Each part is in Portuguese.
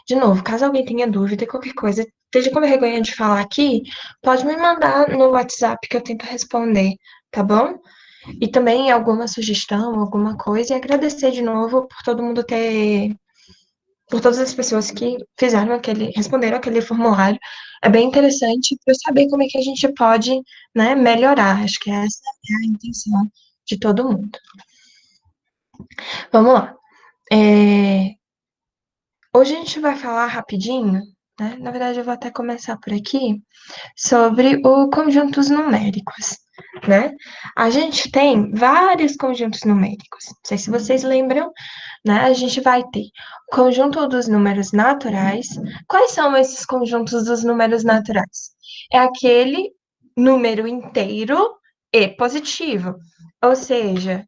De novo, caso alguém tenha dúvida, qualquer coisa, esteja com vergonha de falar aqui, pode me mandar no WhatsApp que eu tento responder, tá bom? E também alguma sugestão, alguma coisa, e agradecer de novo por todo mundo ter, por todas as pessoas que fizeram responderam aquele formulário. É bem interessante para eu saber como é que a gente pode, né, melhorar. Acho que essa é a intenção de todo mundo. Vamos lá. É, Hoje a gente vai falar rapidinho, né? Na verdade, eu vou até começar por aqui, sobre o conjuntos numéricos, né? A gente tem vários conjuntos numéricos. Não sei se vocês lembram, né? A gente vai ter o conjunto dos números naturais. Quais são esses conjuntos dos números naturais? É aquele número inteiro e positivo. Ou seja,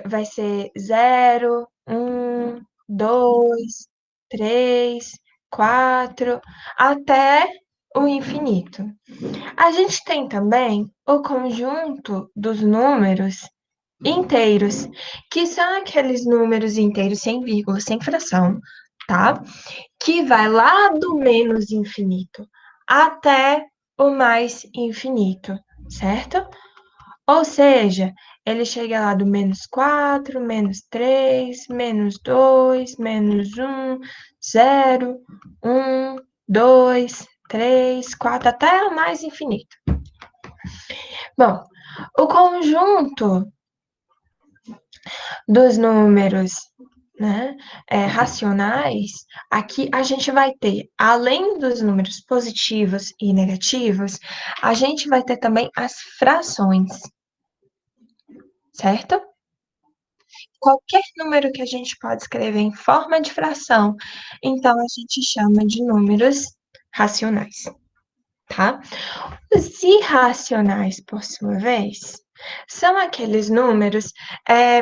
vai ser zero, um, 2, 3, 4, até o infinito. A gente tem também o conjunto dos números inteiros, que são aqueles números inteiros sem vírgula, sem fração, tá? Que vai lá do menos infinito até o mais infinito, certo? Ou seja, ele chega lá do -4, -3, -2, -1, 0, 1, 2, 3, 4, até o mais infinito. Bom, o conjunto dos números, né, racionais, aqui a gente vai ter, além dos números positivos e negativos, a gente vai ter também as frações, certo? Qualquer número que a gente pode escrever em forma de fração, então a gente chama de números racionais, tá? Os irracionais, por sua vez, são aqueles números,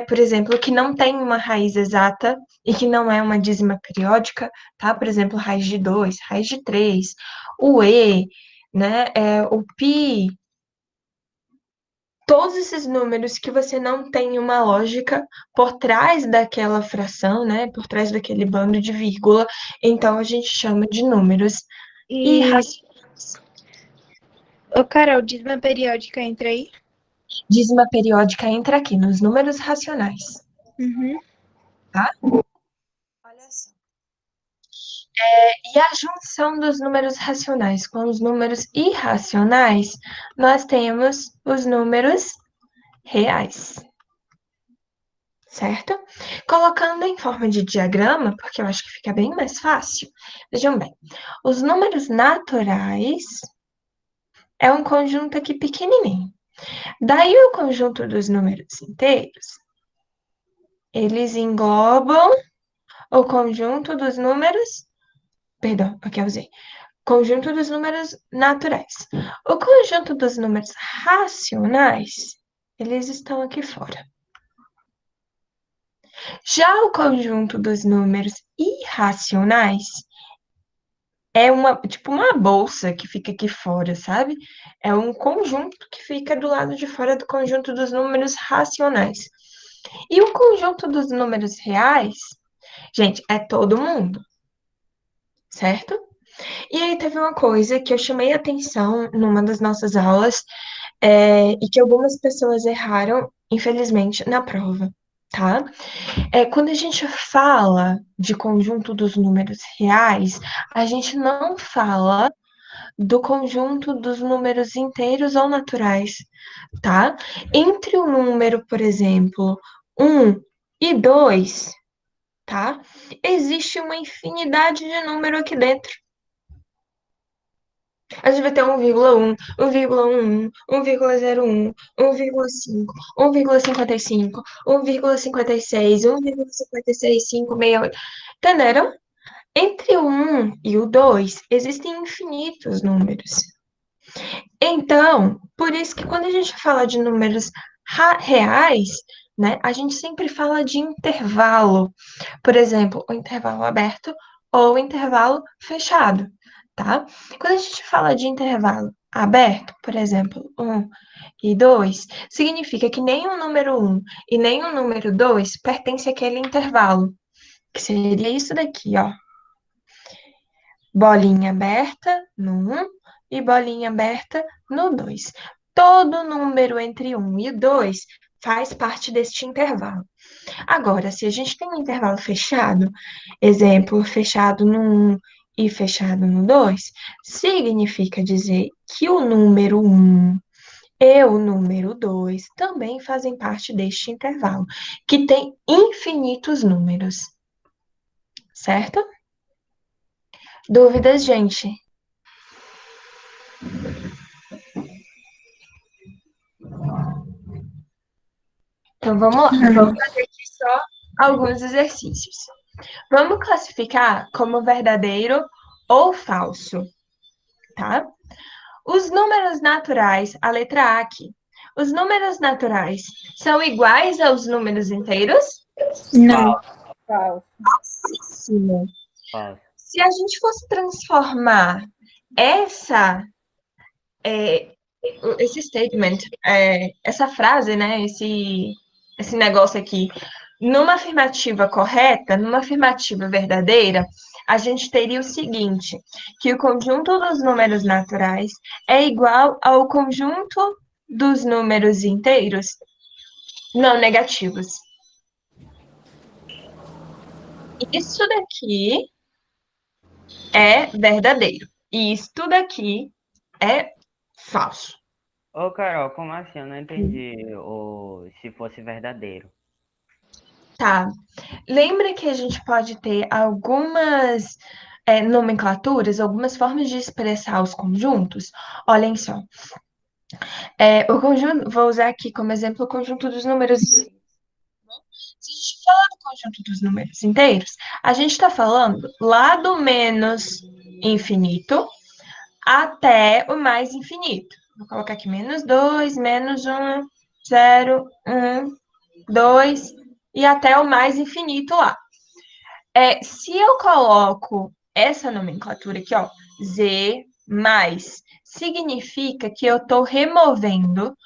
por exemplo, que não têm uma raiz exata e que não é uma dízima periódica, tá? Por exemplo, raiz de 2, raiz de 3, o e, né? O pi, todos esses números que você não tem uma lógica por trás daquela fração, né? Por trás daquele bando de vírgula, então a gente chama de números E, irracionais. ô Carol, dízima periódica entra aí? Dízima periódica entra aqui nos números racionais, Uhum. tá? Olha só. E a junção dos números racionais com os números irracionais, nós temos os números reais, certo? Colocando em forma de diagrama, porque eu acho que fica bem mais fácil. Vejam bem, os números naturais é um conjunto aqui pequenininho. Daí o conjunto dos números inteiros, eles englobam o conjunto dos números, perdão, aqui eu usei, conjunto dos números naturais. O conjunto dos números racionais, eles estão aqui fora. Já o conjunto dos números irracionais é tipo uma bolsa que fica aqui fora, sabe? É um conjunto que fica do lado de fora do conjunto dos números racionais. E o conjunto dos números reais, gente, é todo mundo, certo? E aí teve uma coisa que eu chamei atenção numa das nossas aulas, e que algumas pessoas erraram, infelizmente, na prova, tá? Quando a gente fala de conjunto dos números reais, a gente não fala do conjunto dos números inteiros ou naturais, tá? Entre o número, por exemplo, um e 2, tá? Existe uma infinidade de número aqui dentro. A gente vai ter 1,1, 1,11, 1,01, 1,5, 1,55, 1,56, 1,56568. Entenderam? Entre o 1 e o 2, existem infinitos números. Então, por isso que quando a gente fala de números reais, né, a gente sempre fala de intervalo. Por exemplo, o intervalo aberto ou o intervalo fechado, tá? Quando a gente fala de intervalo aberto, por exemplo, 1 e 2, significa que nem o número 1 e nem o número 2 pertence àquele intervalo, que seria isso daqui, ó. Bolinha aberta no 1 e bolinha aberta no 2. Todo número entre 1 e 2 faz parte deste intervalo. Agora, se a gente tem um intervalo fechado, exemplo, fechado no 1 e fechado no 2, significa dizer que o número 1 e o número 2 também fazem parte deste intervalo, que tem infinitos números, certo? Dúvidas, gente? Então vamos lá, vamos fazer aqui só alguns exercícios. Vamos classificar como verdadeiro ou falso, tá? Os números naturais, a letra A aqui. Os números naturais são iguais aos números inteiros? Não. Falso, Falso. Sim. falso. Se a gente fosse transformar essa, esse statement, essa frase, né, esse negócio aqui, numa afirmativa correta, numa afirmativa verdadeira, a gente teria o seguinte, que o conjunto dos números naturais é igual ao conjunto dos números inteiros não negativos. Isso daqui é verdadeiro. E isso daqui é falso. Ô, Carol, como assim? Eu não entendi se fosse verdadeiro. Tá. Lembra que a gente pode ter algumas nomenclaturas, algumas formas de expressar os conjuntos? Olhem só. O conjunto, vou usar aqui como exemplo o conjunto dos números. Se a gente falar do conjunto dos números inteiros, a gente está falando lá do menos infinito até o mais infinito. Vou colocar aqui menos 2, menos 1, 0, 1, 2 e até o mais infinito lá. Se eu coloco essa nomenclatura aqui, ó, Z mais, significa que eu estou removendo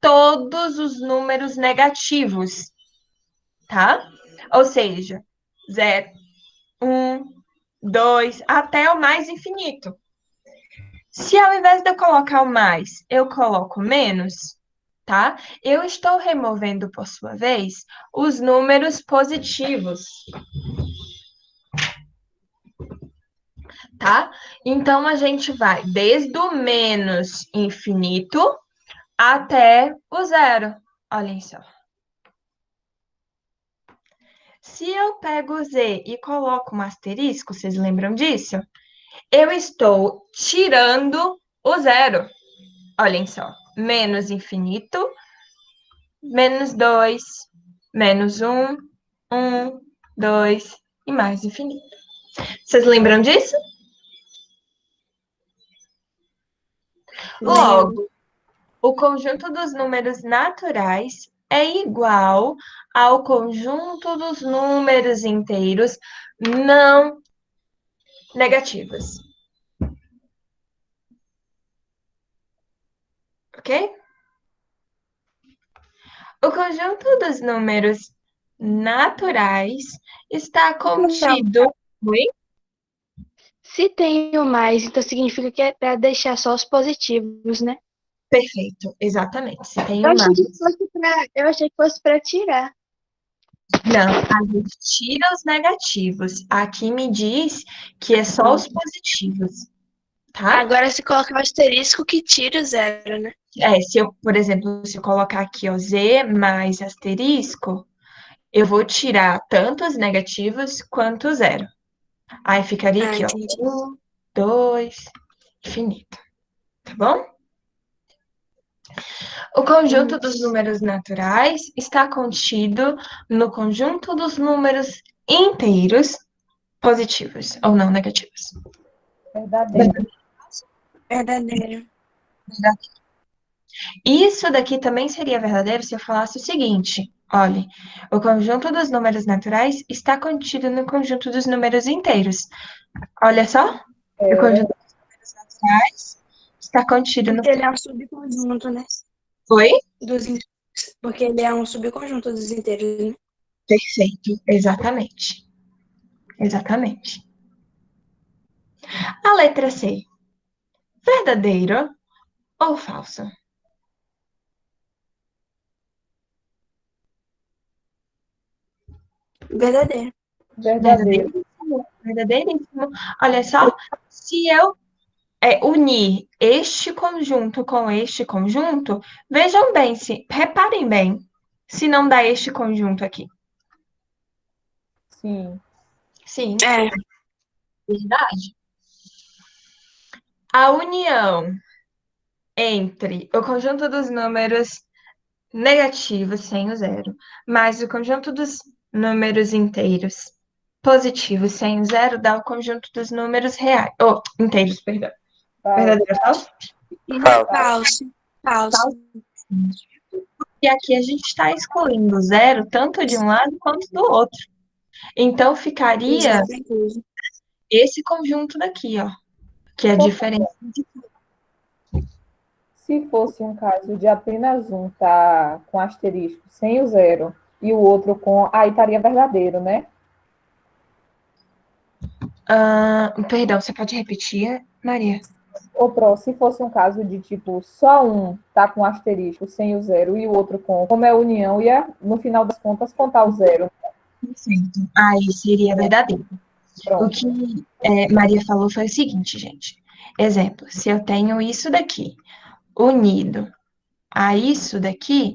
todos os números negativos, tá? Ou seja, 0, 1, 2, até o mais infinito. Se ao invés de eu colocar o mais, eu coloco menos, tá? Eu estou removendo, por sua vez, os números positivos, tá? Então, a gente vai desde o menos infinito até o zero. Olhem só. Se eu pego o Z e coloco um asterisco, vocês lembram disso? Eu estou tirando o zero. Olhem só. Menos infinito, menos 2, menos 1, 1, 2 e mais infinito. Vocês lembram disso? Lembro. Logo, o conjunto dos números naturais é igual ao conjunto dos números inteiros não negativos. Ok? O conjunto dos números naturais está Então, contido. Oi? se tem o mais, então significa que é para deixar só os positivos, né? Perfeito, exatamente. Se tem Eu um achei mais. que fosse eu achei que fosse para tirar. Não, a gente tira os negativos. Aqui me diz que é só os positivos, tá? Agora se coloca o asterisco que tira o zero, né? Se eu, por exemplo, se eu colocar aqui, ó, Z mais asterisco, eu vou tirar tanto os negativos quanto o zero. Aí ficaria Ah, aqui, ó, entendi. 1, 2, infinito, tá bom? O conjunto dos números naturais está contido no conjunto dos números inteiros positivos ou não negativos. Verdadeiro. Verdadeiro. Isso daqui também seria verdadeiro se eu falasse o seguinte: olhe, o conjunto dos números naturais está contido no conjunto dos números inteiros. Olha só, o conjunto dos números naturais está contido no... Porque ele é um subconjunto, né? Oi? Dos in- Porque ele é um subconjunto dos inteiros, né? Perfeito, exatamente. Exatamente. A letra C, verdadeiro ou falso? Verdadeiro. Verdadeiro. Verdadeiríssimo, verdadeiríssimo. Olha só, se eu unir este conjunto com este conjunto, vejam bem, reparem bem, se não dá este conjunto aqui. Sim. Sim, É. verdade. A união entre o conjunto dos números negativos sem o zero, mais o conjunto dos números inteiros positivos sem o zero, dá o conjunto dos números reais. Oh, inteiros, perdão. Falso. Verdadeiro ou falso? Falso. Falso. E aqui a gente está excluindo o zero tanto de um lado quanto do outro. Então ficaria Exatamente. esse conjunto daqui, ó, que é a diferença de... Se fosse um caso de apenas um tá com asterisco sem o zero e o outro com. Aí estaria verdadeiro, né? Perdão, você pode repetir, Maria? Se fosse um caso de tipo, só um tá com asterisco sem o zero e o outro com, como é união, ia, no final das contas, contar o zero. Perfeito. Aí seria verdadeiro. O Pronto. que Maria falou foi o seguinte, gente. Exemplo, se eu tenho isso daqui unido a isso daqui,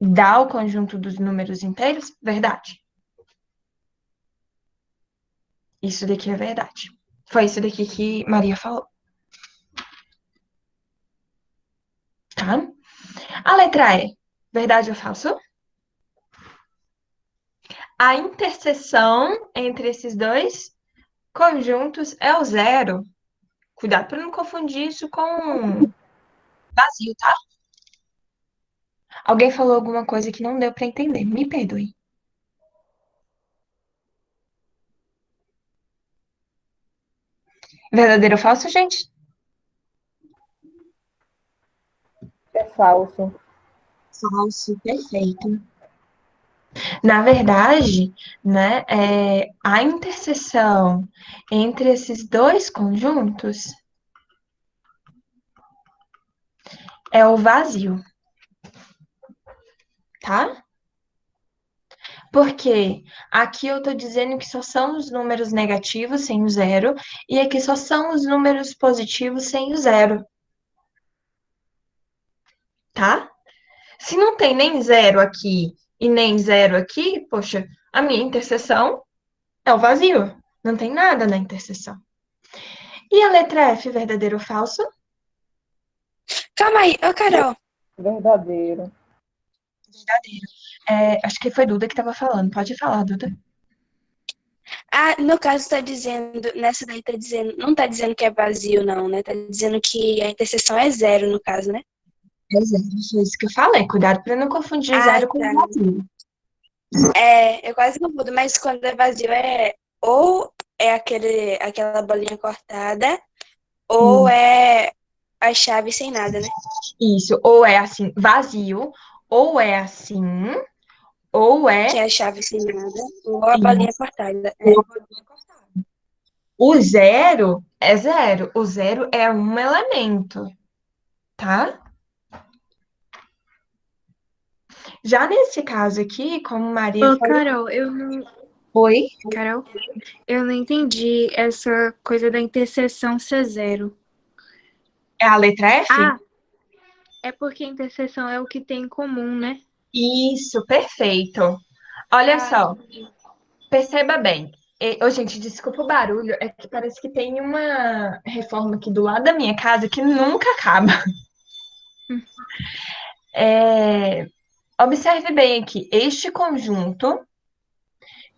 dá o conjunto dos números inteiros? Verdade. Isso daqui é verdade. Foi isso daqui que Maria falou. Tá? A letra E, verdade ou falso? A interseção entre esses dois conjuntos é o zero. Cuidado para não confundir isso com vazio, tá? Alguém falou alguma coisa que não deu para entender. Me perdoe. Verdadeiro ou falso, gente? É falso. Falso, perfeito. Na verdade, né, a interseção entre esses dois conjuntos é o vazio, tá? Porque aqui eu estou dizendo que só são os números negativos sem o zero, e aqui só são os números positivos sem o zero, tá? Se não tem nem zero aqui e nem zero aqui, poxa, a minha interseção é o vazio. Não tem nada na interseção. E a letra F, verdadeiro ou falso? Calma aí, ô Carol. Verdadeiro. Verdadeiro. Acho que foi Duda que estava falando. Pode falar, Duda. Ah, no caso tá dizendo, nessa daí tá dizendo, não tá dizendo que é vazio não, né? Tá dizendo que a interseção é zero no caso, né? É zero, foi isso que eu falei. Cuidado para não confundir Ah, zero com tá. vazio. Eu quase confundo, mas quando é vazio ou é aquela bolinha cortada, ou é a chave sem nada, né? Isso, ou é assim, vazio, ou é assim, ou Que é é a chave sem nada, ou a bolinha cortada. ou a bolinha cortada. O zero é zero. O zero é um elemento, tá? Já nesse caso aqui, como Maria Ô, falou, Carol, eu não. foi Carol, eu não entendi essa coisa da interseção ser zero. é a letra F? Ah, é porque a interseção é o que tem em comum, né? Isso, perfeito. Olha Ah, só, entendi. perceba bem. Gente, desculpa o barulho, é que parece que tem uma reforma aqui do lado da minha casa que nunca acaba. Observe bem aqui, este conjunto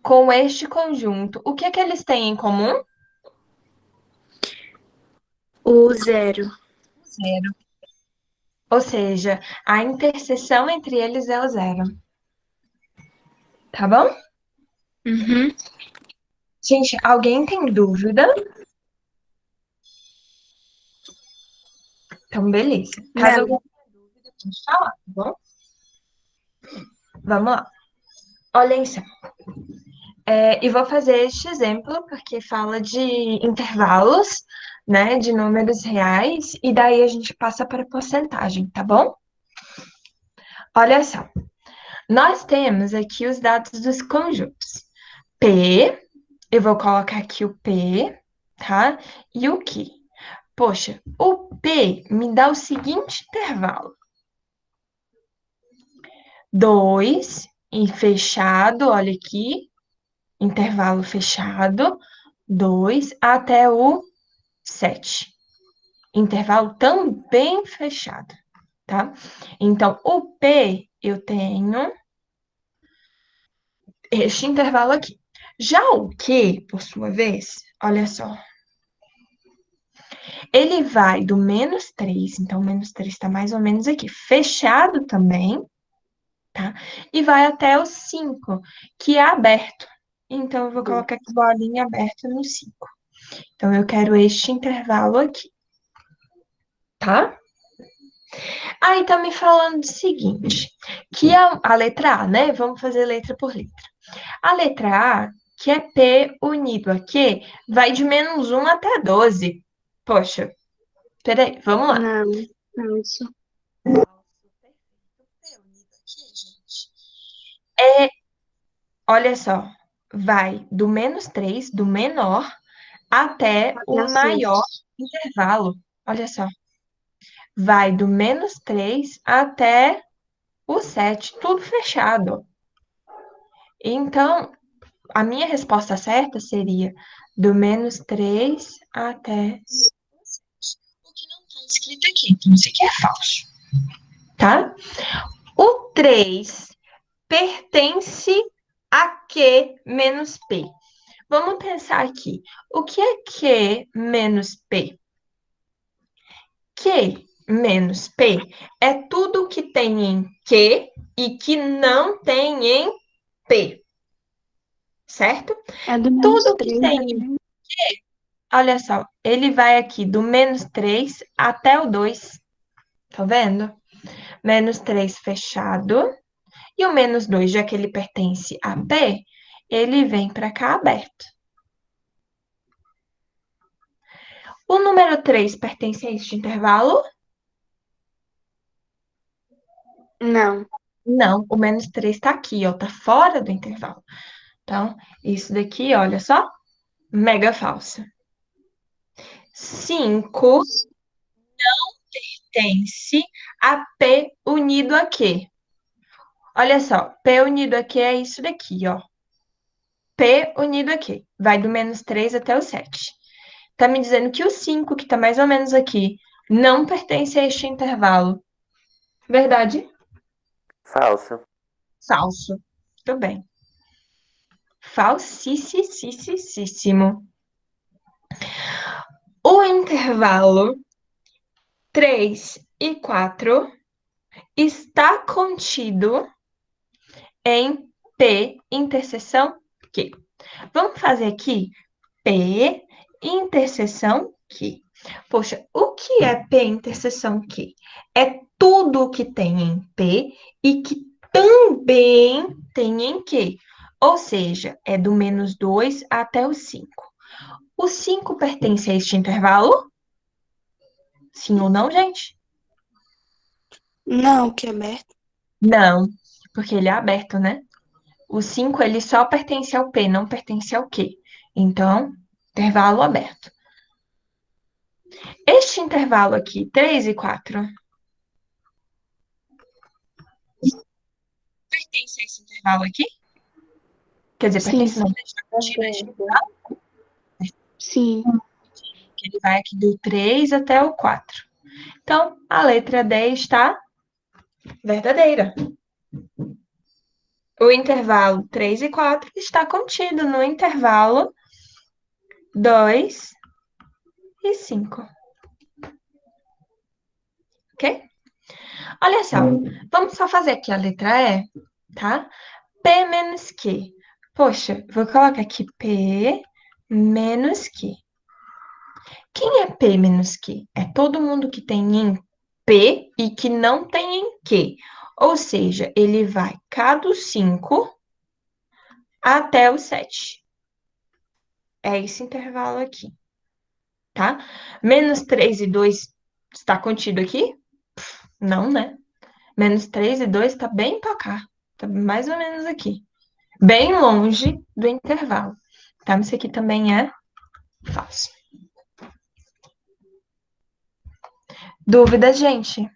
com este conjunto, o que é que eles têm em comum? O zero. Zero. Ou seja, a interseção entre eles é o zero. Tá bom? Uhum. Gente, alguém tem dúvida? Então, beleza. Caso Não. alguém tenha dúvida, pode falar, tá bom? Vamos lá. Olhem só. E vou fazer este exemplo porque fala de intervalos, né, de números reais, e daí a gente passa para porcentagem, tá bom? Olha só. Nós temos aqui os dados dos conjuntos. P, eu vou colocar aqui o P, tá? E o Q. Poxa, o P me dá o seguinte intervalo. 2 em fechado, olha aqui, intervalo fechado, 2 até o 7. Intervalo também fechado, tá? Então, o P eu tenho este intervalo aqui. Já o Q, por sua vez, olha só, ele vai do -3, então -3 está mais ou menos aqui, fechado também, tá? E vai até o 5, que é aberto. Então, eu vou colocar aqui bolinha aberta no 5. Então, eu quero este intervalo aqui, tá? Aí tá me falando o seguinte, que a letra A, né? Vamos fazer letra por letra. A letra A, que é P unido a Q, vai de -1 até 12. Poxa, peraí, vamos lá. Não, falso. Olha só, vai do -3, do menor, até o maior intervalo. Olha só, vai do -3 até o 7, tudo fechado. Então, a minha resposta certa seria do -3 até o 7. O que não está escrito aqui, então isso aqui é falso, tá? O 3 pertence a Q menos P. Vamos pensar aqui. O que é Q menos P? Q menos P é tudo que tem em Q e que não tem em P. Certo? É do Tudo que -3, tem em... Olha só, ele vai aqui do -3 até o 2. Tá vendo? -3 fechado. E o -2, já que ele pertence a P, ele vem para cá aberto. O número 3 pertence a este intervalo? Não. Não, o -3 está aqui, ó, tá fora do intervalo. Então, isso daqui, olha só, mega falso. 5 pertence a P unido a Q. Olha só, P unido a Q é isso daqui, ó. P unido a Q. Vai do -3 até o 7. Tá me dizendo que o 5, que tá mais ou menos aqui, não pertence a este intervalo. Verdade? Falso. Falso. Tudo bem. Falsíssimo. O intervalo 3 e 4 está contido em P interseção Q. Vamos fazer aqui P interseção Q. Poxa, o que é P interseção Q? É tudo que tem em P e que também tem em Q. Ou seja, é do -2 até o 5. O 5 pertence a este intervalo? Sim ou não, gente? Não, que é aberto. Não, porque ele é aberto, né? O 5 ele só pertence ao P, não pertence ao Q. Então, intervalo aberto. Este intervalo aqui, 3 e 4, pertence a esse intervalo aqui? Quer dizer, Sim. pertence não, está contido a este intervalo, Sim. que ele vai aqui do 3 até o 4. Então, a letra D está verdadeira. O intervalo 3 e 4 está contido no intervalo 2 e 5. Ok? Olha só, vamos só fazer aqui a letra E, tá? P menos Q. Poxa, vou colocar aqui P menos Q. Quem é P menos Q? É todo mundo que tem em P e que não tem em Q. Ou seja, ele vai cá do 5 até o 7. É esse intervalo aqui, tá? Menos 3 e 2 está contido aqui? Não, né? Menos 3 e 2 está bem para cá. Está mais ou menos aqui. Bem longe do intervalo. Tá? Isso aqui também é falso. Dúvidas, gente?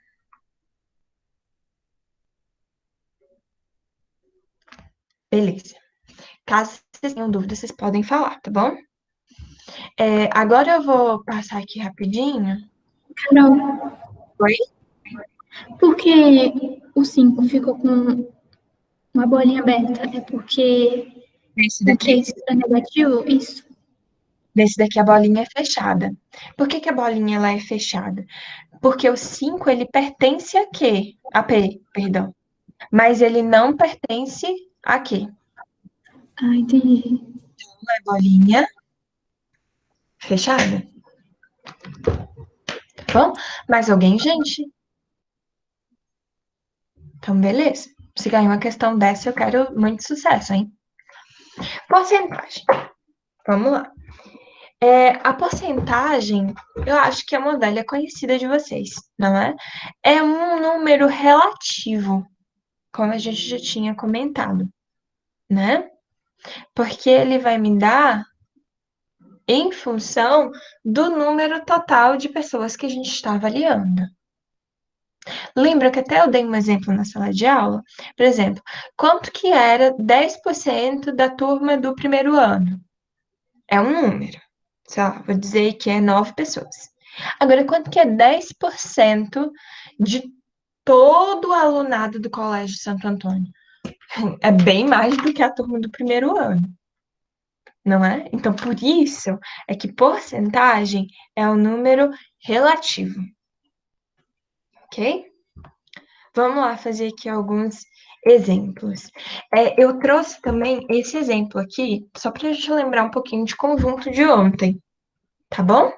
Beleza. Caso vocês tenham dúvidas, vocês podem falar, tá bom? Agora eu vou passar aqui rapidinho. Carol, Oi? por que o 5 ficou com uma bolinha aberta? É porque Nesse o que daqui, é negativo? Isso. nesse daqui a bolinha é fechada. Por que que a bolinha ela é fechada? Porque o 5 ele pertence a quê? A P, perdão. Mas ele não pertence a quê? Ah, entendi. Uma bolinha fechada. Tá bom? Mais alguém, gente? Então, beleza. Se ganhar uma questão dessa, eu quero muito sucesso, hein? Porcentagem. Vamos lá. A porcentagem, eu acho que é uma velha conhecida de vocês, não é? É um número relativo, como a gente já tinha comentado, né? Porque ele vai me dar em função do número total de pessoas que a gente está avaliando. Lembra que até eu dei um exemplo na sala de aula? Por exemplo, quanto que era 10% da turma do primeiro ano? É um número. Sei lá, vou dizer que é 9 pessoas. Agora, quanto que é 10% de todo o alunado do Colégio Santo Antônio? É bem mais do que a turma do primeiro ano, não é? Então, por isso é que porcentagem é um número relativo, ok? Vamos lá fazer aqui alguns exemplos. Eu trouxe também esse exemplo aqui, só para a gente lembrar um pouquinho de conjunto de ontem, tá bom?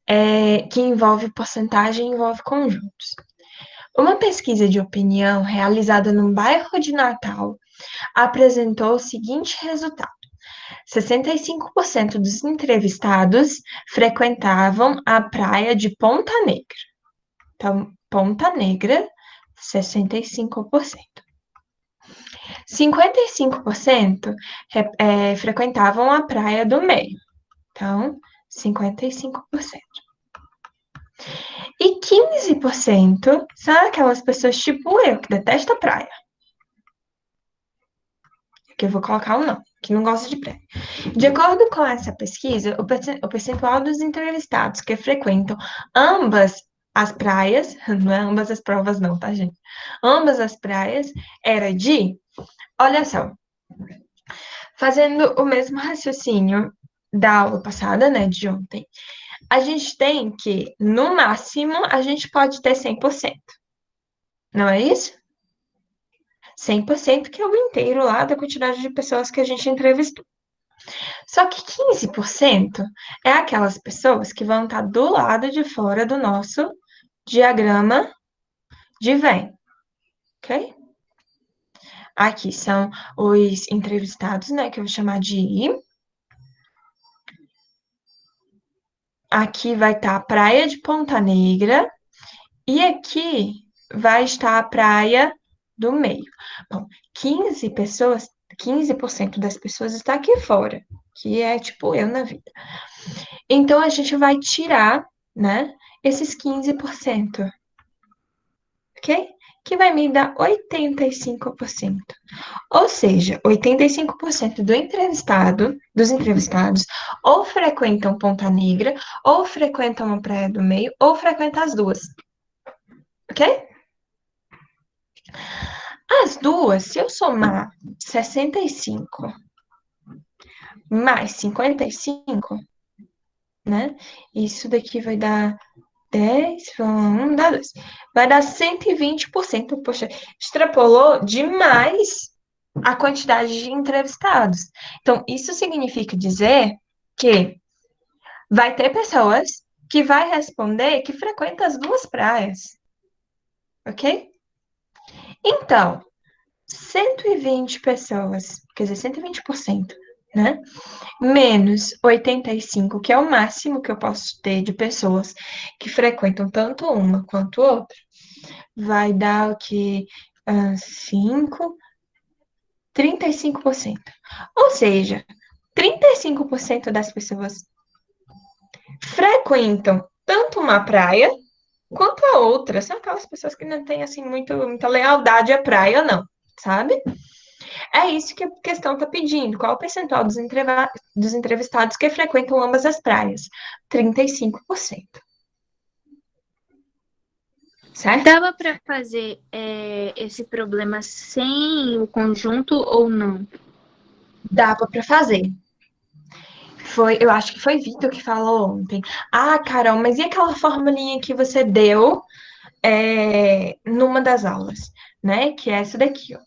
Que envolve porcentagem, envolve conjuntos. Uma pesquisa de opinião realizada no bairro de Natal apresentou o seguinte resultado: 65% dos entrevistados frequentavam a praia de Ponta Negra. Então, Ponta Negra, 65%. 55% frequentavam a praia do meio. Então, 55%. E 15% são aquelas pessoas tipo eu, que detesta praia. Que eu vou colocar um não, que não gosta de praia. De acordo com essa pesquisa, o percentual dos entrevistados que frequentam ambas as praias, não é ambas as provas não, tá, gente? Ambas as praias era de, olha só, fazendo o mesmo raciocínio da aula passada, né, de ontem, a gente tem que, no máximo, a gente pode ter 100%. Não é isso? 100% que é o inteiro lá da quantidade de pessoas que a gente entrevistou. Só que 15% é aquelas pessoas que vão estar do lado de fora do nosso diagrama de Venn, ok? Aqui são os entrevistados, né, que eu vou chamar de I. Aqui vai estar a praia de Ponta Negra e aqui vai estar a praia do meio. Bom, 15% das pessoas está aqui fora, que é tipo eu na vida. Então, a gente vai tirar, né, esses 15%, ok? Que vai me dar 85%. Ou seja, 85% dos entrevistados, ou frequentam Ponta Negra, ou frequentam a Praia do Meio, ou frequentam as duas. Ok? As duas, se eu somar 65 mais 55, né? Isso daqui vai dar 10, 1, dá 2. Vai dar 120%. Poxa, extrapolou demais a quantidade de entrevistados. Então, isso significa dizer que vai ter pessoas que vai responder que frequentam as duas praias, ok? Então, 120 pessoas, quer dizer, 120%, né? Menos 85, que é o máximo que eu posso ter de pessoas que frequentam tanto uma quanto outra, vai dar o que? 5, 35%. Ou seja, 35% das pessoas frequentam tanto uma praia quanto a outra. São aquelas pessoas que não têm assim muita lealdade à praia, não, sabe? É isso que a questão está pedindo. Qual o percentual dos entrevistados que frequentam ambas as praias? 35%. Certo? Dava para fazer esse problema sem o conjunto ou não? Dava para fazer. Eu acho que foi Vitor que falou ontem. Ah, Carol, mas e aquela formulinha que você deu numa das aulas, né? Que é essa daqui, ó.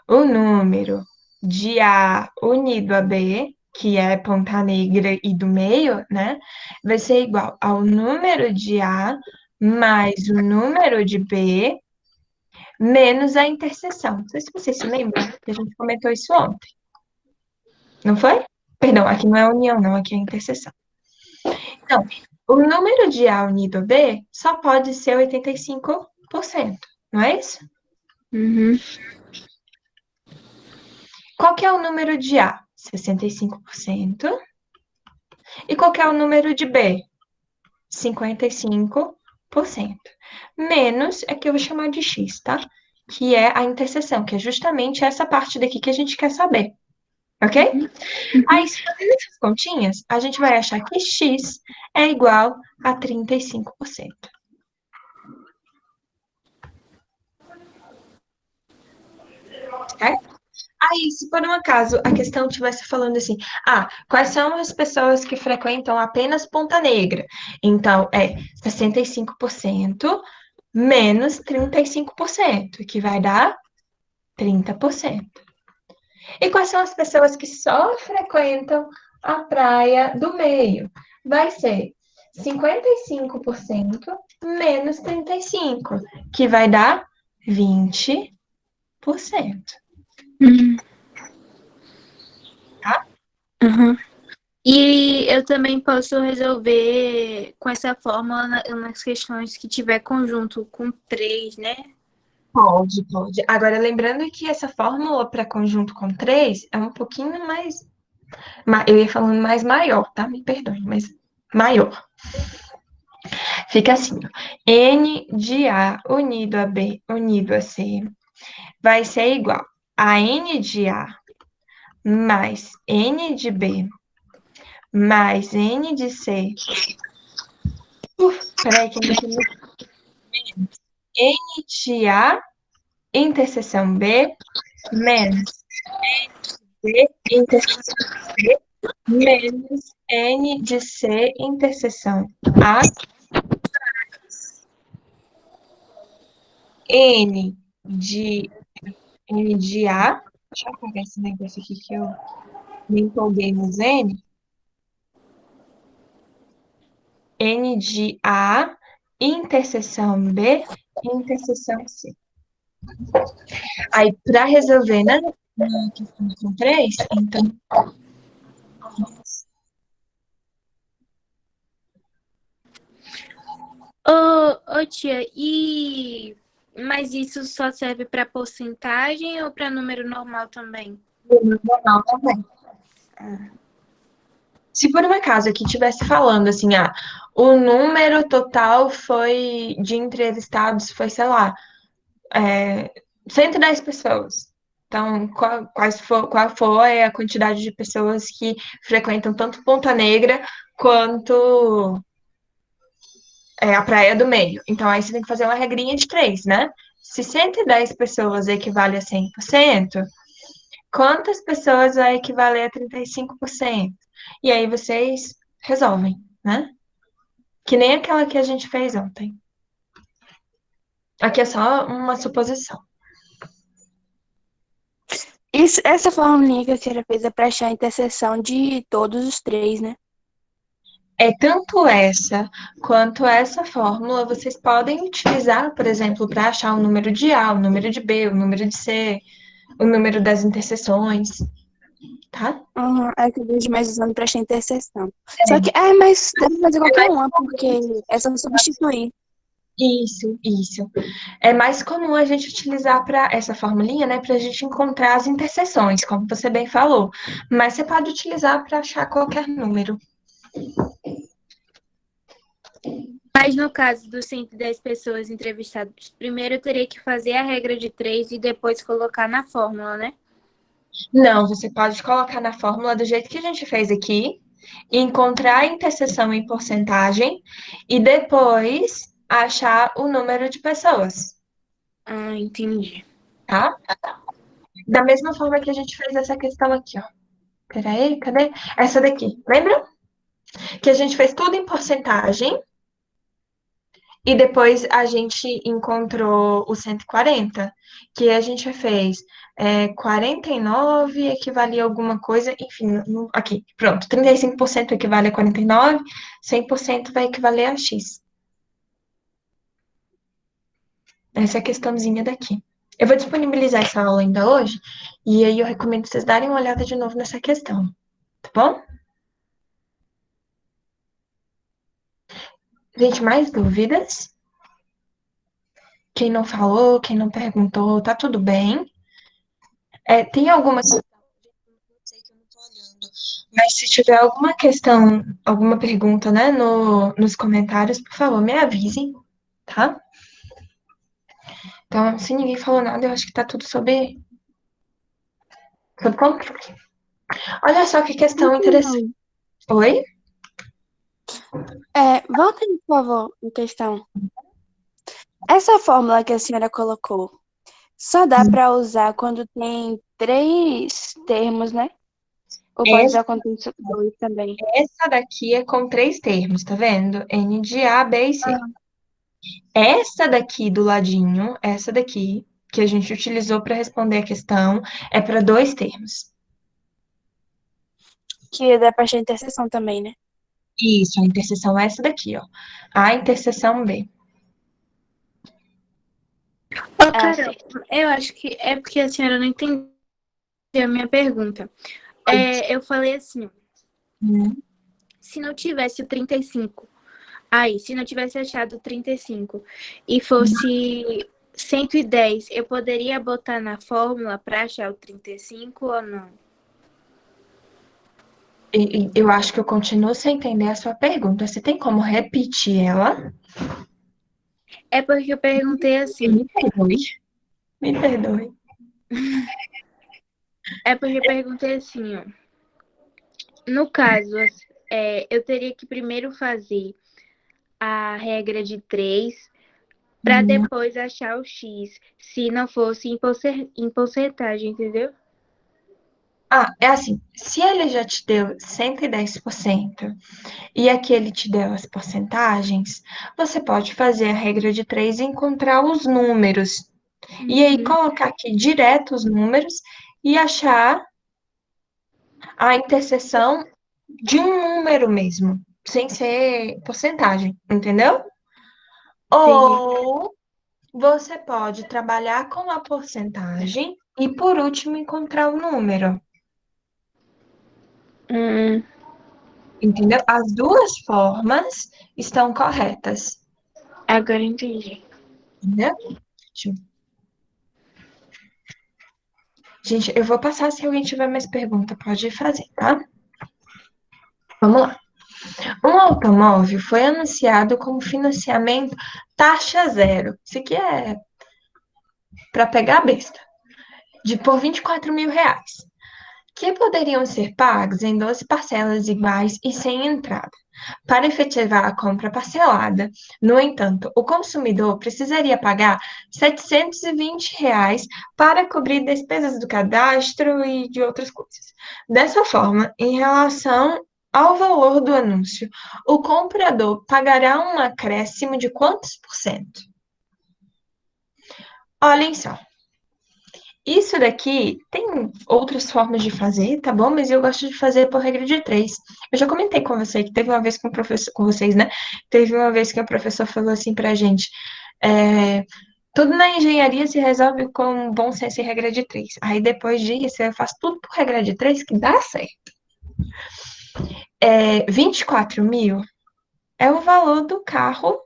O número de A unido a B, que é Ponta Negra e do meio, né? Vai ser igual ao número de A mais o número de B menos a interseção. Não sei se vocês se lembram, que a gente comentou isso ontem. Não foi? Perdão, aqui não é a união, não, aqui é a interseção. Então, o número de A unido a B só pode ser 85%, não é isso? Uhum. Qual que é o número de A? 65%. E qual que é o número de B? 55%. Menos é que eu vou chamar de X, tá? Que é a interseção, que é justamente essa parte daqui que a gente quer saber. Ok? Aí, se fazendo essas continhas, a gente vai achar que X é igual a 35%. Certo? Aí, se por um acaso a questão estivesse falando assim, quais são as pessoas que frequentam apenas Ponta Negra? Então, é 65% menos 35%, que vai dar 30%. E quais são as pessoas que só frequentam a praia do meio? Vai ser 55% menos 35%, que vai dar 20%. Tá? Uhum. E eu também posso resolver com essa fórmula nas questões que tiver conjunto com 3, né? Pode, pode. Agora, lembrando que essa fórmula para conjunto com 3 é um pouquinho mais. Eu ia falando mais maior, tá? Me perdoe, mas maior. Fica assim, ó. N de A unido a B unido a C vai ser igual a N de A mais N de B mais N de C. Peraí, que eu não entendi. N de A interseção B menos B interseção C menos N de C interseção A N de A. Deixa eu apagar esse negócio aqui que eu me empolguei nos N. N de A, interseção B, interseção C. Aí, para resolver na questão com 3, então. Ô, tia, mas isso só serve para porcentagem ou para número normal também? Normal também. Se por um acaso aqui estivesse falando assim, o número total foi de entrevistados foi, sei lá, 110 pessoas. Então, qual foi a quantidade de pessoas que frequentam tanto Ponta Negra quanto a Praia do Meio? Então, aí você tem que fazer uma regrinha de 3, né? Se 110 pessoas equivale a 100%, quantas pessoas vai equivaler a 35%? E aí vocês resolvem, né? Que nem aquela que a gente fez ontem. Aqui é só uma suposição. Essa formulinha que a senhora fez é para achar a interseção de todos os 3, né? É tanto essa quanto essa fórmula vocês podem utilizar, por exemplo, para achar o número de A, o número de B, o número de C, o número das interseções, tá? É que eu vejo mais usando para achar interseção. Só que, mas dá pra fazer qualquer uma, porque é só substituir. Isso. É mais comum a gente utilizar para essa formulinha, né, para a gente encontrar as interseções, como você bem falou. Mas você pode utilizar para achar qualquer número. Mas no caso dos 110 pessoas entrevistadas, primeiro eu teria que fazer a regra de 3 e depois colocar na fórmula, né? Não, você pode colocar na fórmula do jeito que a gente fez aqui, encontrar a interseção em porcentagem e depois achar o número de pessoas, Ah, entendi. tá? Da mesma forma que a gente fez essa questão aqui, ó. Peraí, cadê? Essa daqui, lembra? Que a gente fez tudo em porcentagem e depois a gente encontrou o 140, que a gente fez 49 equivalia a alguma coisa, enfim, aqui, pronto, 35% equivale a 49, 100% vai equivaler a X. Essa é a questãozinha daqui. Eu vou disponibilizar essa aula ainda hoje, e aí eu recomendo vocês darem uma olhada de novo nessa questão, tá bom? Gente, mais dúvidas? Quem não falou, quem não perguntou, tá tudo bem. Tem alguma questão? Eu sei que eu não tô olhando, mas se tiver alguma questão, alguma pergunta, né, nos comentários, por favor, me avisem, tá? Então, se ninguém falou nada, eu acho que tá tudo sob controle. Olha só que questão interessante. Oi? Volta, por favor, em questão. Essa fórmula que a senhora colocou, só dá para usar quando tem 3 termos, né? Ou pode usar quando tem 2 também? Essa daqui é com 3 termos, tá vendo? N de A, B e C. Essa daqui do ladinho, essa daqui, que a gente utilizou para responder a questão, é para 2 termos. Que dá para achar interseção também, né? Isso, a interseção é essa daqui, ó. A interseção B. Ô, Carol, Sim. eu acho que é porque a senhora não entendeu a minha pergunta. Eu falei assim, se não tivesse o 35, se não tivesse achado o 35 e fosse 110, eu poderia botar na fórmula para achar o 35 ou não? Eu acho que eu continuo sem entender a sua pergunta. Você tem como repetir ela? É porque eu perguntei assim. Me perdoe. Me perdoe. É porque eu perguntei assim, ó. No caso, eu teria que primeiro fazer a regra de 3 para depois achar o X, se não fosse em porcentagem, entendeu? É assim, se ele já te deu 110% e aqui ele te deu as porcentagens, você pode fazer a regra de 3 e encontrar os números. E aí colocar aqui direto os números e achar a interseção de um número mesmo, sem ser porcentagem, entendeu? Entendi. Ou você pode trabalhar com a porcentagem e, por último, encontrar o número. Entendeu? As duas formas estão corretas. Agora entendi. Entendeu? Gente, eu vou passar se alguém tiver mais pergunta, pode fazer, tá? Vamos lá. Um automóvel foi anunciado com financiamento taxa zero. Isso aqui é para pegar a besta. Por R$ 24.000, que poderiam ser pagos em 12 parcelas iguais e sem entrada. Para efetivar a compra parcelada, no entanto, o consumidor precisaria pagar R$ 720 para cobrir despesas do cadastro e de outras coisas. Dessa forma, em relação ao valor do anúncio, o comprador pagará um acréscimo de quantos por cento? Olhem só. Isso daqui tem outras formas de fazer, tá bom? Mas eu gosto de fazer por regra de três. Eu já comentei com você que teve uma vez com o professor, com vocês, né? Teve uma vez que o professor falou assim pra gente: é, tudo na engenharia se resolve com bom senso e regra de três. Aí depois disso, eu faço tudo por regra de três que dá certo. 24 mil é o valor do carro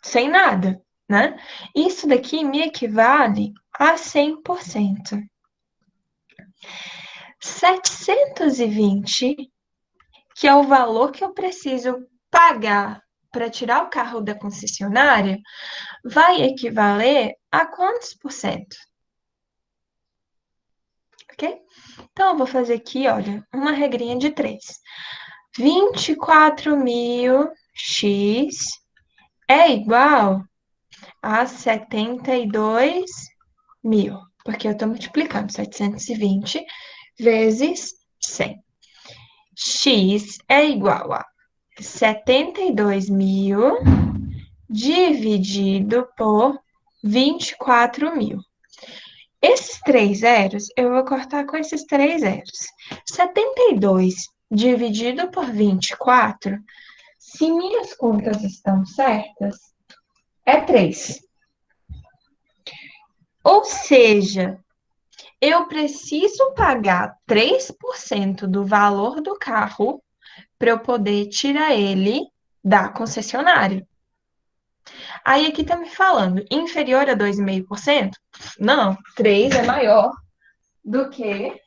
sem nada, né? Isso daqui me equivale a 100%. 720, que é o valor que eu preciso pagar para tirar o carro da concessionária, vai equivaler a quantos por cento? Ok? Então, eu vou fazer aqui, olha, uma regrinha de 3. 24.000x é igual a 72.000, porque eu estou multiplicando 720 vezes 100. X é igual a 72.000 dividido por 24.000. Esses 3 zeros, eu vou cortar com esses 3 zeros. 72 dividido por 24, se minhas contas estão certas, é 3. Ou seja, eu preciso pagar 3% do valor do carro para eu poder tirar ele da concessionária. Aí aqui tá me falando, inferior a 2,5%? Não, 3 é maior do que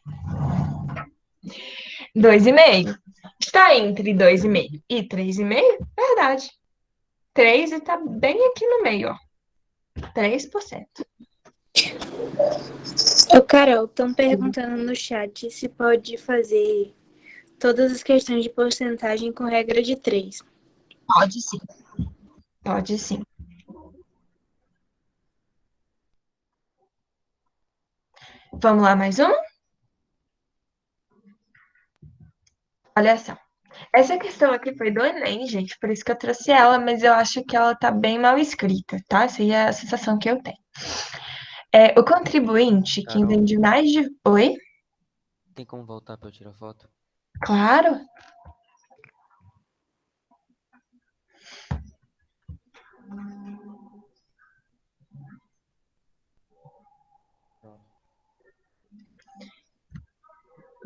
2,5%. Está entre 2,5% e 3,5%? Verdade. 3 e tá bem aqui no meio, ó. 3%. Ô, Carol, estão perguntando no chat se pode fazer todas as questões de porcentagem com regra de 3. Pode sim. Pode sim. Vamos lá, mais um? Olha só. Essa questão aqui foi do Enem, gente, por isso que eu trouxe ela, mas eu acho que ela tá bem mal escrita, tá? Essa aí é a sensação que eu tenho. O contribuinte que Carol, vende mais de... Oi? tem como voltar pra eu tirar foto? Claro.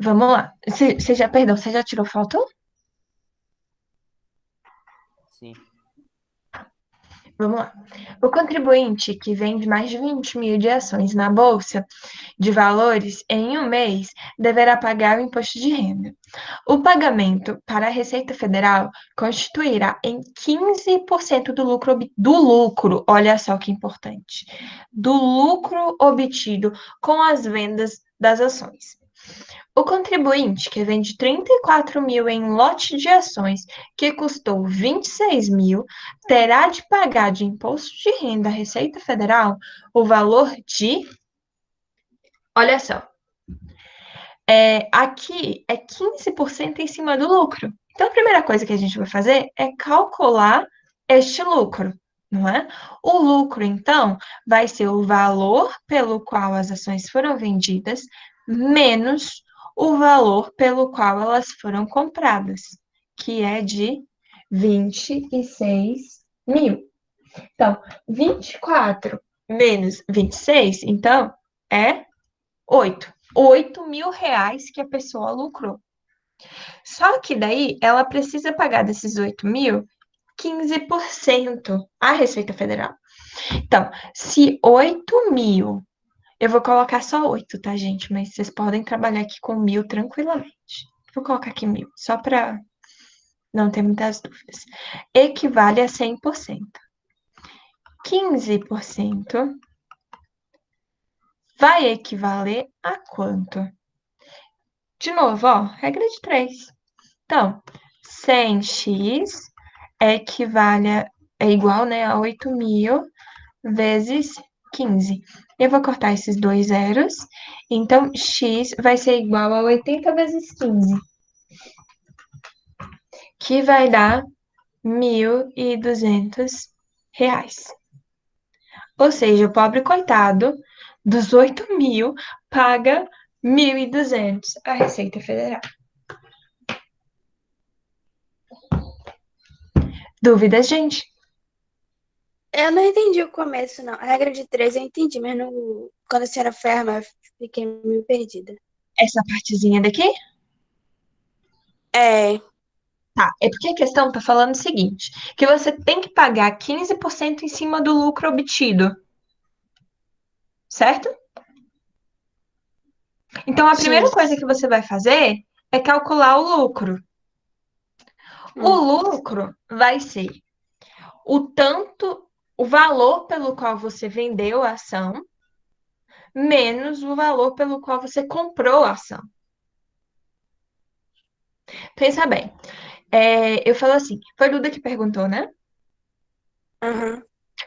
Vamos lá. Você já tirou foto? Sim. Vamos lá. O contribuinte que vende mais de 20 mil de ações na Bolsa de Valores em um mês deverá pagar o imposto de renda. O pagamento para a Receita Federal constituirá em 15% do lucro, olha só que importante, do lucro obtido com as vendas das ações. O contribuinte que vende 34 mil em lote de ações que custou 26 mil terá de pagar de imposto de renda à Receita Federal o valor de. Olha só, aqui é 15% em cima do lucro. Então, a primeira coisa que a gente vai fazer é calcular este lucro, não é? O lucro, então, vai ser o valor pelo qual as ações foram vendidas menos o valor pelo qual elas foram compradas, que é de 26 mil. Então, 24 menos 26, então, é 8. 8.000 reais que a pessoa lucrou. Só que daí ela precisa pagar desses 8.000, 15% à Receita Federal. Então, se 8.000, eu vou colocar só 8, tá, gente? Mas vocês podem trabalhar aqui com 1.000 tranquilamente. Vou colocar aqui 1.000, só para não ter muitas dúvidas. Equivale a 100%. 15% vai equivaler a quanto? De novo, ó, regra de 3. Então, 100x é igual, né, a 8.000 vezes 15. Eu vou cortar esses dois zeros, então x vai ser igual a 80 vezes 15, que vai dar R$ 1.200. Ou seja, o pobre coitado dos 8.000 paga 1.200 à Receita Federal. Dúvidas, gente? Eu não entendi o começo, não. A regra de 3 eu entendi, mas quando a senhora ferma, eu fiquei meio perdida. Essa partezinha daqui? É, Tá, é porque a questão tá falando o seguinte, que você tem que pagar 15% em cima do lucro obtido, certo? Então, a primeira sim. coisa que você vai fazer é calcular o lucro. O Hum. lucro vai ser o valor pelo qual você vendeu a ação, menos o valor pelo qual você comprou a ação. Pensa bem. Eu falo assim, foi Duda que perguntou, né? Aham.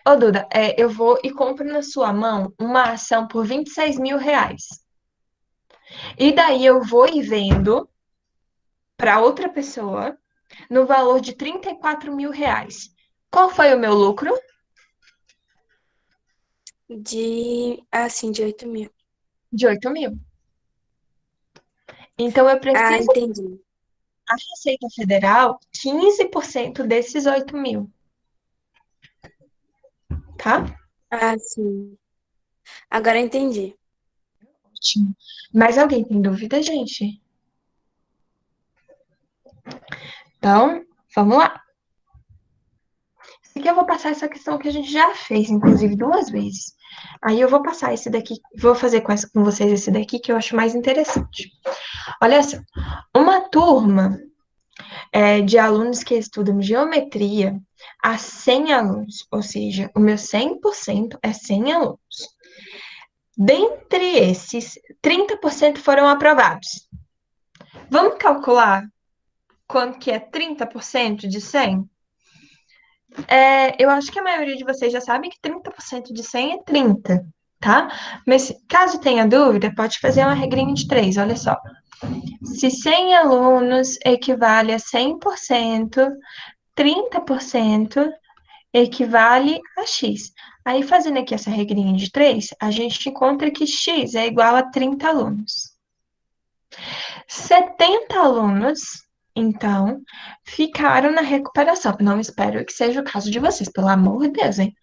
Ô, Duda, eu vou e compro na sua mão uma ação por 26 mil reais. E daí eu vou e vendo para outra pessoa no valor de 34 mil reais. Qual foi o meu lucro? De 8.000. De 8.000. Então eu Ah, preciso entendi. da Receita Federal 15% desses 8.000, tá? Ah, sim. Agora eu entendi. Ótimo. Mais alguém tem dúvida, gente? Então, vamos lá. Aqui eu vou passar essa questão que a gente já fez, inclusive, 2 vezes. Aí eu vou passar esse daqui, vou fazer com vocês esse daqui que eu acho mais interessante. Olha só, uma turma de alunos que estudam geometria a 100 alunos, ou seja, o meu 100% é 100 alunos. Dentre esses, 30% foram aprovados. Vamos calcular quanto que é 30% de 100? Eu acho que a maioria de vocês já sabe que 30% de 100 é 30, tá? Mas caso tenha dúvida, pode fazer uma regrinha de 3, olha só. Se 100 alunos equivale a 100%, 30% equivale a x. Aí, fazendo aqui essa regrinha de 3, a gente encontra que x é igual a 30 alunos. 70 alunos, então, ficaram na recuperação. Não espero que seja o caso de vocês, pelo amor de Deus, hein?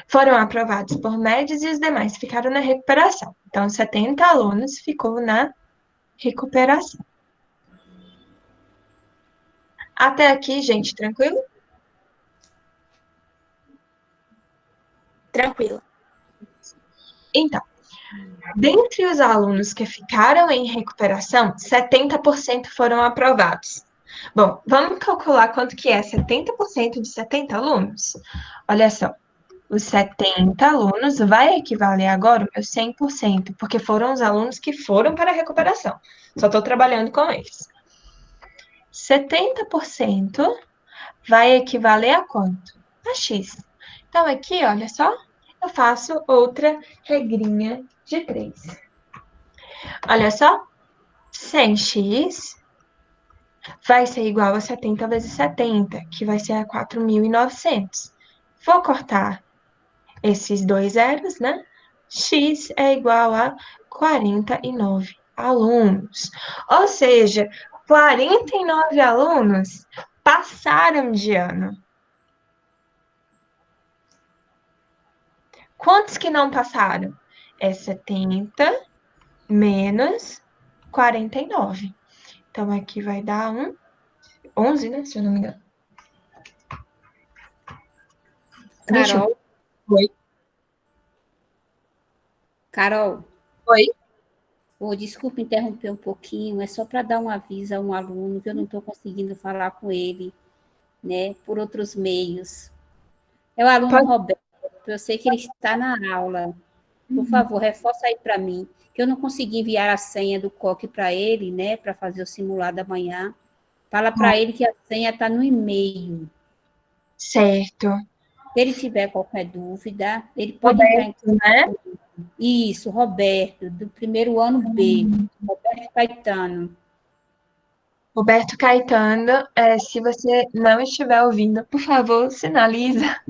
Foram aprovados por médios e os demais ficaram na recuperação. Então, 70 alunos ficou na recuperação. Até aqui, gente, tranquilo? Tranquilo. Então, dentre os alunos que ficaram em recuperação, 70% foram aprovados. Bom, vamos calcular quanto que é 70% de 70 alunos? Olha só, os 70 alunos vai equivaler agora ao meu 100%, porque foram os alunos que foram para a recuperação. Só estou trabalhando com eles. 70% vai equivaler a quanto? A x. Então, aqui, olha só, eu faço outra regrinha de 3. Olha só, 100x vai ser igual a 70 vezes 70, que vai ser a 4.900. Vou cortar esses dois zeros, né? X é igual a 49 alunos. Ou seja, 49 alunos passaram de ano. Quantos que não passaram? É 70 menos 49. Então, aqui vai dar 11, né? Se eu não me engano. Deixa eu... Carol, Oi. Carol, Oi. desculpa interromper um pouquinho, é só para dar um aviso a um aluno que eu não estou conseguindo falar com ele, né, por outros meios. É o aluno Pode... Roberto, eu sei que ele está na aula. Por favor, reforça aí para mim, que eu não consegui enviar a senha do COC para ele, né, para fazer o simulado amanhã. Fala para ele que a senha está no e-mail. Certo. Se ele tiver qualquer dúvida, ele pode entrar em Roberto, né? Isso, Roberto, do primeiro ano B, Roberto Caetano. Roberto Caetano, se você não estiver ouvindo, por favor, sinaliza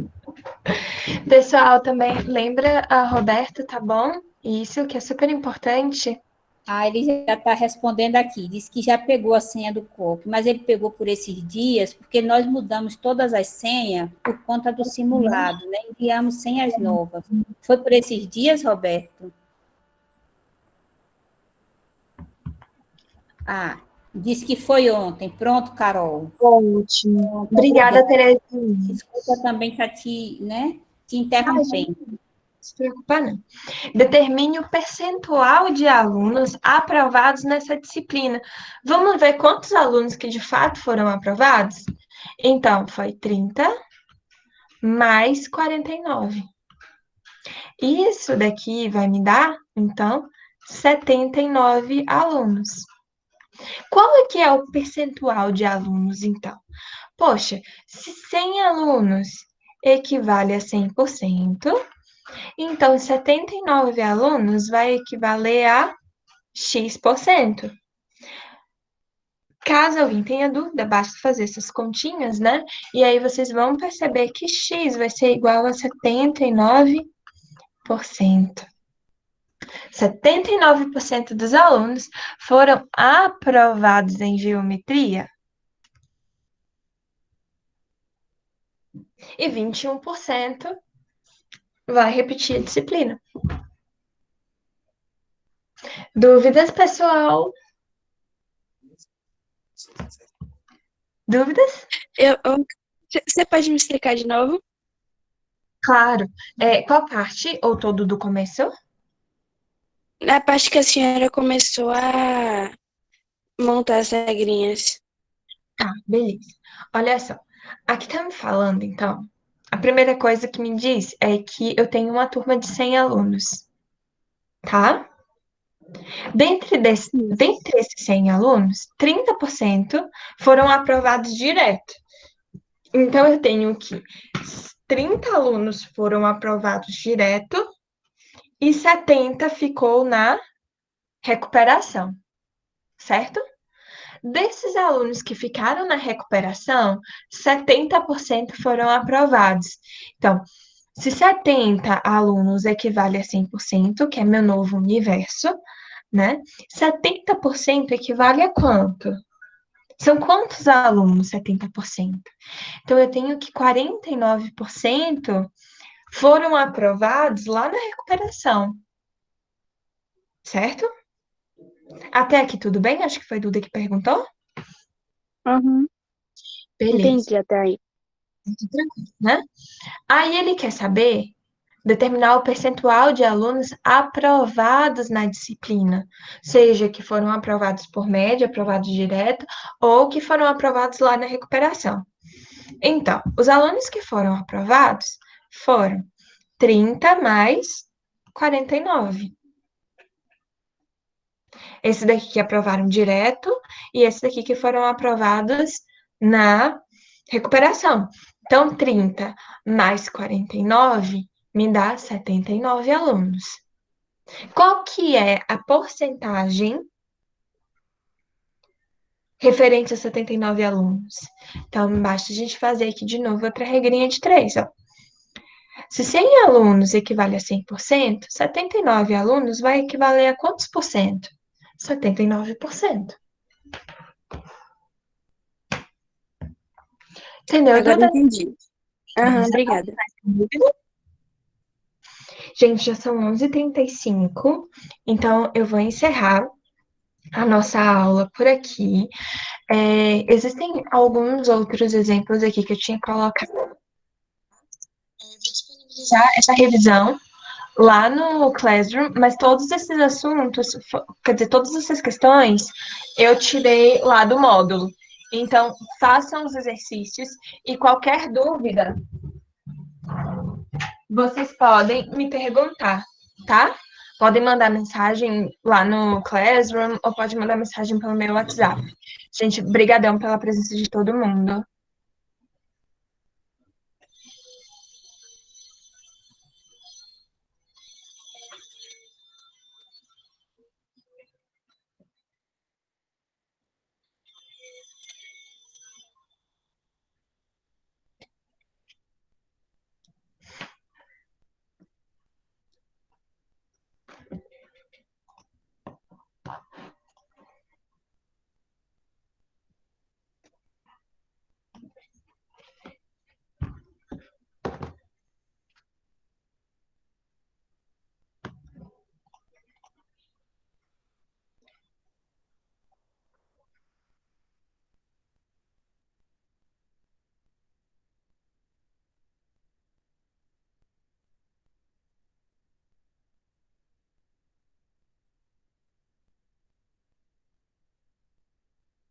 Pessoal, também lembra a Roberta, tá bom? Isso que é super importante. Ah, ele já está respondendo aqui. Diz que já pegou a senha do COC, mas ele pegou por esses dias, porque nós mudamos todas as senhas por conta do simulado, né? Enviamos senhas novas. Foi por esses dias, Roberto? Ah, disse que foi ontem. Pronto, Carol. Ótimo. Obrigada, Terezinha. Desculpa também estar te interrompendo. Não se preocupa, não. Determine o percentual de alunos aprovados nessa disciplina. Vamos ver quantos alunos que de fato foram aprovados? Então, foi 30 mais 49. Isso daqui vai me dar, então, 79 alunos. Qual é que é o percentual de alunos, então? Poxa, se 100 alunos equivale a 100%, então 79 alunos vai equivaler a X%. Caso alguém tenha dúvida, basta fazer essas continhas, né? E aí vocês vão perceber que X vai ser igual a 79%. 79% dos alunos foram aprovados em geometria e 21% vai repetir a disciplina. Dúvidas, pessoal? Dúvidas? Você pode me explicar de novo? Claro. Qual parte ou todo do começo? Na parte que a senhora começou a montar as regrinhas. Tá, beleza. Olha só. Aqui tá me falando, então. A primeira coisa que me diz é que eu tenho uma turma de 100 alunos, tá? Dentre esses 100 alunos, 30% foram aprovados direto. Então, eu tenho que 30 alunos foram aprovados direto e 70 ficou na recuperação, certo? Desses alunos que ficaram na recuperação, 70% foram aprovados. Então, se 70 alunos equivale a 100%, que é meu novo universo, né? 70% equivale a quanto? São quantos alunos, 70%? Então, eu tenho que 49% foram aprovados lá na recuperação, certo? Até aqui tudo bem? Acho que foi Duda que perguntou. Uhum. Beleza, Entendi até aí. tranquilo, né? Aí ele quer saber determinar o percentual de alunos aprovados na disciplina, seja que foram aprovados por média, aprovados direto, ou que foram aprovados lá na recuperação. Então, os alunos que foram aprovados foram 30 mais 49. Esse daqui que aprovaram direto e esse daqui que foram aprovados na recuperação. Então, 30 mais 49 me dá 79 alunos. Qual que é a porcentagem referente a 79 alunos? Então, basta a gente fazer aqui de novo outra regrinha de 3, ó. Se 100 alunos equivale a 100%, 79 alunos vai equivaler a quantos por cento? 79%. Entendeu, Agora Duda? entendi. Aham, obrigada. Gente, já são 11h35, então eu vou encerrar a nossa aula por aqui. Existem alguns outros exemplos aqui que eu tinha colocado. Eu vou disponibilizar essa revisão lá no Classroom, mas todos esses assuntos, quer dizer, todas essas questões, eu tirei lá do módulo. Então, façam os exercícios e qualquer dúvida, vocês podem me perguntar, tá? Podem mandar mensagem lá no Classroom ou pode mandar mensagem pelo meu WhatsApp. Gente, brigadão pela presença de todo mundo.